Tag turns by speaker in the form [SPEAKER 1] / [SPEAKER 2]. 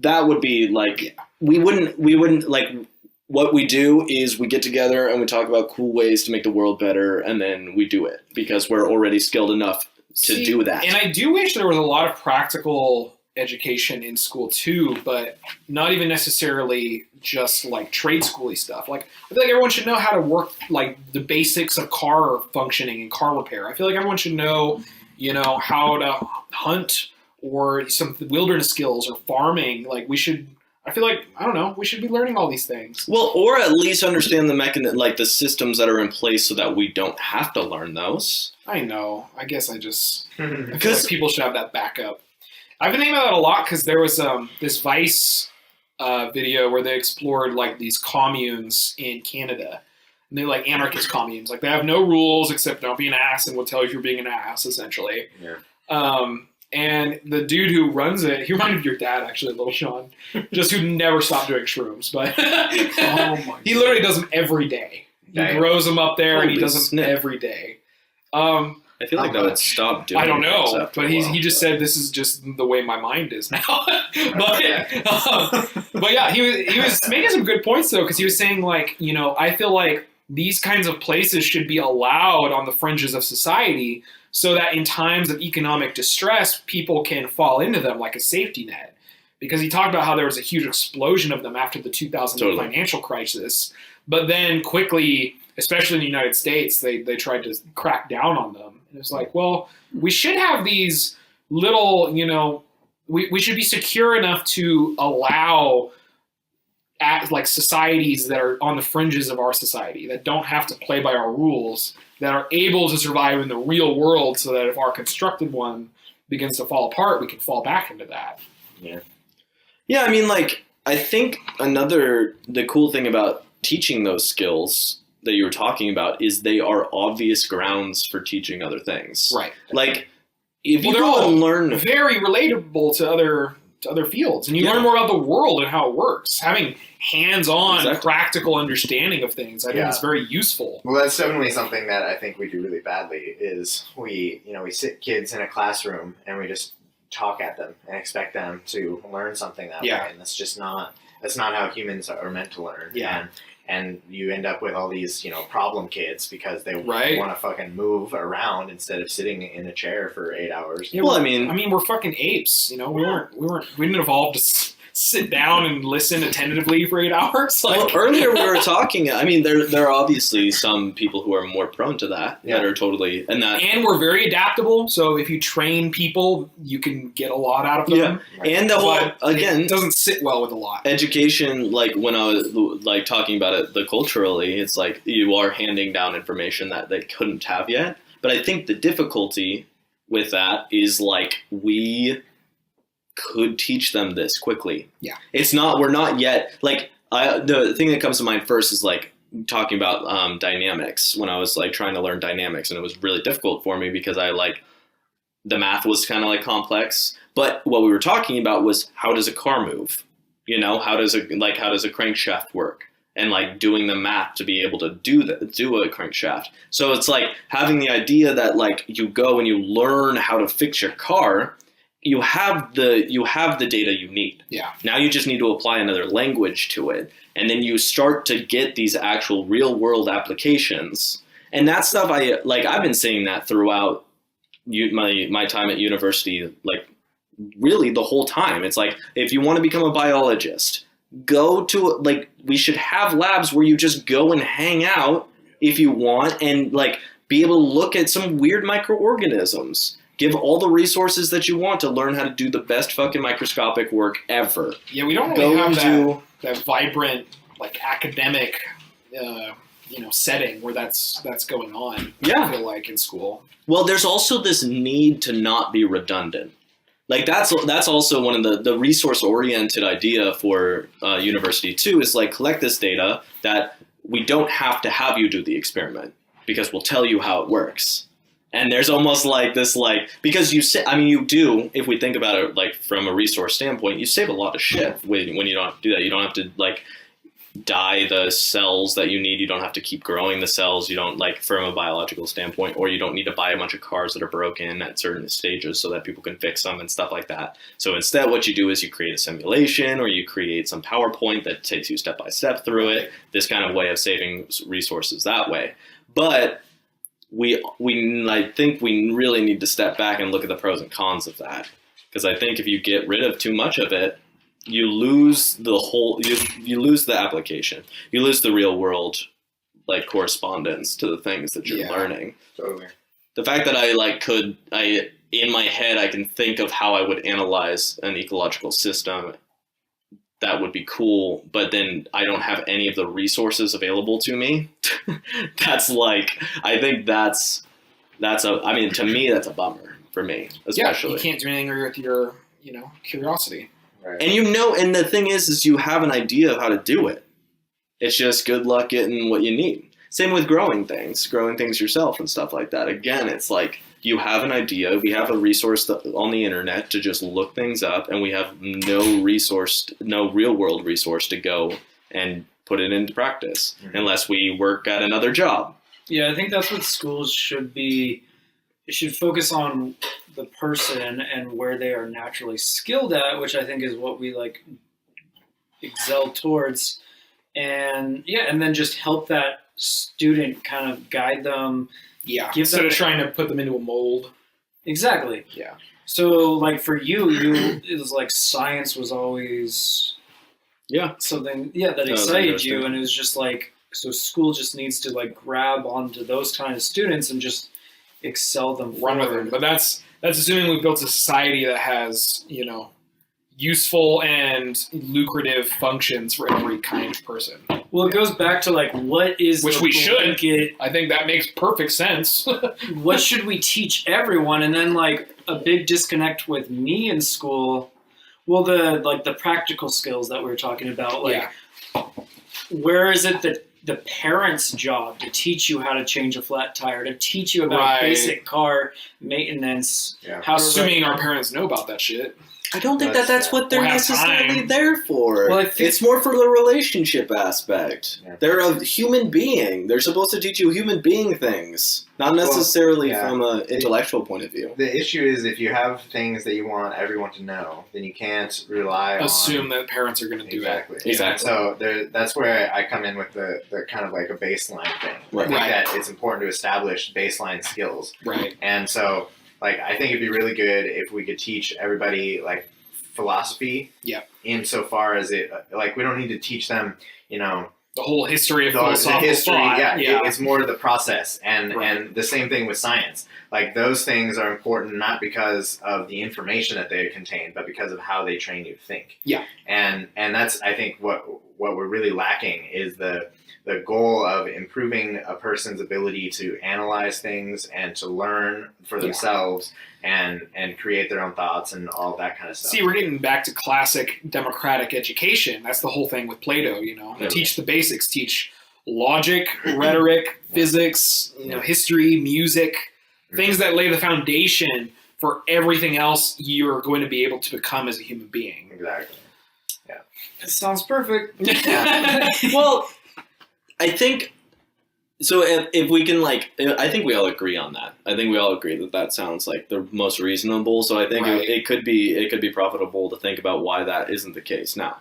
[SPEAKER 1] that would be like, we wouldn't like, what we do is we get together and we talk about cool ways to make the world better, and then we do it because we're already skilled enough to do that.
[SPEAKER 2] And I do wish there was a lot of practical education in school too, but not even necessarily just like trade schooly stuff. Like, I feel like everyone should know how to work like the basics of car functioning and car repair. I feel like everyone should know, you know, how to hunt or some wilderness skills or farming. Like we should, I feel like, I don't know, we should be learning all these things.
[SPEAKER 1] Well, or at least understand the mechanism, like the systems that are in place so that we don't have to learn those.
[SPEAKER 2] I know. I guess I feel like people should have that backup. I've been thinking about that a lot because there was this Vice video where they explored like these communes in Canada. And they're like anarchist communes. Like they have no rules except don't be an ass and we'll tell you if you're being an ass, essentially.
[SPEAKER 1] Yeah.
[SPEAKER 2] And the dude who runs it, he reminded me of your dad, actually, Little Sean, just who never stopped doing shrooms. But he literally does them every day. He grows them up there and he does them every day.
[SPEAKER 1] I feel like that would stop doing.
[SPEAKER 2] I don't know, but he just said this is just the way my mind is now. but yeah, he was making some good points though, because he was saying like, you know, I feel like these kinds of places should be allowed on the fringes of society, so that in times of economic distress, people can fall into them like a safety net. Because he talked about how there was a huge explosion of them after the 2008 financial crisis, but then quickly, especially in the United States, they tried to crack down on them. And it's like, well, we should have these little, you know, we should be secure enough to allow like societies that are on the fringes of our society, that don't have to play by our rules, that are able to survive in the real world, so that if our constructed one begins to fall apart, we can fall back into that.
[SPEAKER 1] Yeah. Yeah, I mean, like, I think the cool thing about teaching those skills that you were talking about is they are obvious grounds for teaching other things.
[SPEAKER 2] Right.
[SPEAKER 1] Like, if you go and learn...
[SPEAKER 2] very relatable to other fields. And you learn more about the world and how it works. Having hands-on, practical understanding of things, I think is very useful.
[SPEAKER 3] Well, that's definitely something that I think we do really badly, is we sit kids in a classroom and we just talk at them and expect them to learn something that way. And that's not how humans are meant to learn.
[SPEAKER 2] Yeah.
[SPEAKER 3] And you end up with all these, problem kids because they want to fucking move around instead of sitting in a chair for 8 hours.
[SPEAKER 2] Yeah, well, I mean, we're fucking apes. We didn't evolve to sit down and listen attentively for 8 hours.
[SPEAKER 1] Well, earlier we were talking. I mean, there are obviously some people who are more prone to that. That are totally and we're very adaptable. So if you train people, you can get a lot out of them. Yeah, and the whole it
[SPEAKER 2] doesn't sit well with a lot.
[SPEAKER 1] Education, like when I was like talking about it, the culturally, it's like you are handing down information that they couldn't have yet. But I think the difficulty with that is like we could teach them this quickly.
[SPEAKER 2] Yeah.
[SPEAKER 1] We're not yet, like, the thing that comes to mind first is like talking about dynamics, when I was like trying to learn dynamics, and it was really difficult for me because the math was kind of like complex, but what we were talking about was how does a car move? How does a crankshaft work? And like doing the math to be able to do a crankshaft. So it's like having the idea that like you go and you learn how to fix your car. You have the data you need.
[SPEAKER 2] Yeah.
[SPEAKER 1] Now you just need to apply another language to it. And then you start to get these actual real world applications. And that stuff I've been saying that throughout my time at university, like really the whole time. It's like, if you want to become a biologist, go to we should have labs where you just go and hang out if you want and like be able to look at some weird microorganisms. Give all the resources that you want to learn how to do the best fucking microscopic work ever.
[SPEAKER 2] Yeah, we don't really have that vibrant, like, academic, setting where that's going on.
[SPEAKER 1] Yeah.
[SPEAKER 2] I feel like in school.
[SPEAKER 1] Well, there's also this need to not be redundant. Like that's also one of the resource-oriented idea for university too, is like collect this data that we don't have to have you do the experiment because we'll tell you how it works. And there's almost like this, because you do, if we think about it, like from a resource standpoint, you save a lot of shit when you don't have to do that. You don't have to dye the cells that you need. You don't have to keep growing the cells. You don't, like, from a biological standpoint, or you don't need to buy a bunch of cars that are broken at certain stages so that people can fix them and stuff like that. So instead, what you do is you create a simulation, or you create some PowerPoint that takes you step by step through it. This kind of way of saving resources that way. But I think we really need to step back and look at the pros and cons of that. Because I think if you get rid of too much of it, you lose the whole, you lose the application. You lose the real world, like, correspondence to the things that you're learning.
[SPEAKER 3] Totally.
[SPEAKER 1] The fact that in my head, I can think of how I would analyze an ecological system, that would be cool, but then I don't have any of the resources available to me. That's like, I think to me, that's a bummer for me, especially.
[SPEAKER 2] Yeah, you can't do anything with your, curiosity.
[SPEAKER 3] Right.
[SPEAKER 1] And the thing is you have an idea of how to do it. It's just good luck getting what you need. Same with growing things yourself and stuff like that. Again, it's like, you have an idea. We have a resource on the internet to just look things up, and we have no real world resource to go and put it into practice unless we work at another job.
[SPEAKER 4] Yeah, I think that's what schools should be. It should focus on the person and where they are naturally skilled at, which I think is what we like excel towards. And then just help that student kind of guide them.
[SPEAKER 2] Yeah, instead of trying to put them into a mold.
[SPEAKER 4] Exactly.
[SPEAKER 2] Yeah.
[SPEAKER 4] So, like, for you, it was like science was always something that excited you, and it was just like, so school just needs to, like, grab onto those kind of students and just excel them
[SPEAKER 2] Run with them. But that's assuming we've built a society that has, useful and lucrative functions for every kind of person.
[SPEAKER 4] Well, it goes back to, like, what is
[SPEAKER 2] which we should. I think that makes perfect sense.
[SPEAKER 4] What should we teach everyone? And then, like, a big disconnect with me in school. Well, the practical skills that we were talking about. Like, where is it that the parent's job to teach you how to change a flat tire, to teach you about basic car maintenance?
[SPEAKER 3] Yeah.
[SPEAKER 2] Assuming our parents know about that shit.
[SPEAKER 1] I don't think that's what they're necessarily there for.
[SPEAKER 4] Well,
[SPEAKER 1] it's more for the relationship aspect.
[SPEAKER 3] Yeah.
[SPEAKER 1] They're a human being. They're supposed to teach you human being things, not necessarily from an intellectual point of view.
[SPEAKER 3] The issue is if you have things that you want everyone to know, then you can't rely
[SPEAKER 2] assume that parents are going to do it.
[SPEAKER 1] Exactly.
[SPEAKER 3] So that's where I come in with the kind of like a baseline thing.
[SPEAKER 1] Right.
[SPEAKER 3] I think that it's important to establish baseline skills.
[SPEAKER 2] Right.
[SPEAKER 3] And so, like, I think it'd be really good if we could teach everybody, like, philosophy.
[SPEAKER 2] Yeah.
[SPEAKER 3] Insofar as it, like, we don't need to teach them,
[SPEAKER 2] the whole history of
[SPEAKER 3] the
[SPEAKER 2] philosophical
[SPEAKER 3] history.
[SPEAKER 2] thought.
[SPEAKER 3] Yeah. It's more the process, and the same thing with science. Like, those things are important not because of the information that they contain, but because of how they train you to think.
[SPEAKER 2] Yeah.
[SPEAKER 3] And that's, I think, what we're really lacking is the goal of improving a person's ability to analyze things and to learn for themselves and create their own thoughts and all that kind of stuff.
[SPEAKER 2] See, we're getting back to classic democratic education. That's the whole thing with Plato, Teach the basics, teach logic, rhetoric, physics, history, music, things that lay the foundation for everything else you're going to be able to become as a human being.
[SPEAKER 3] Exactly. Yeah.
[SPEAKER 4] It sounds perfect.
[SPEAKER 1] Well, I think so. If we can, like, I think we all agree on that. I think we all agree that sounds like the most reasonable. So I think it could be profitable to think about why that isn't the case. Now,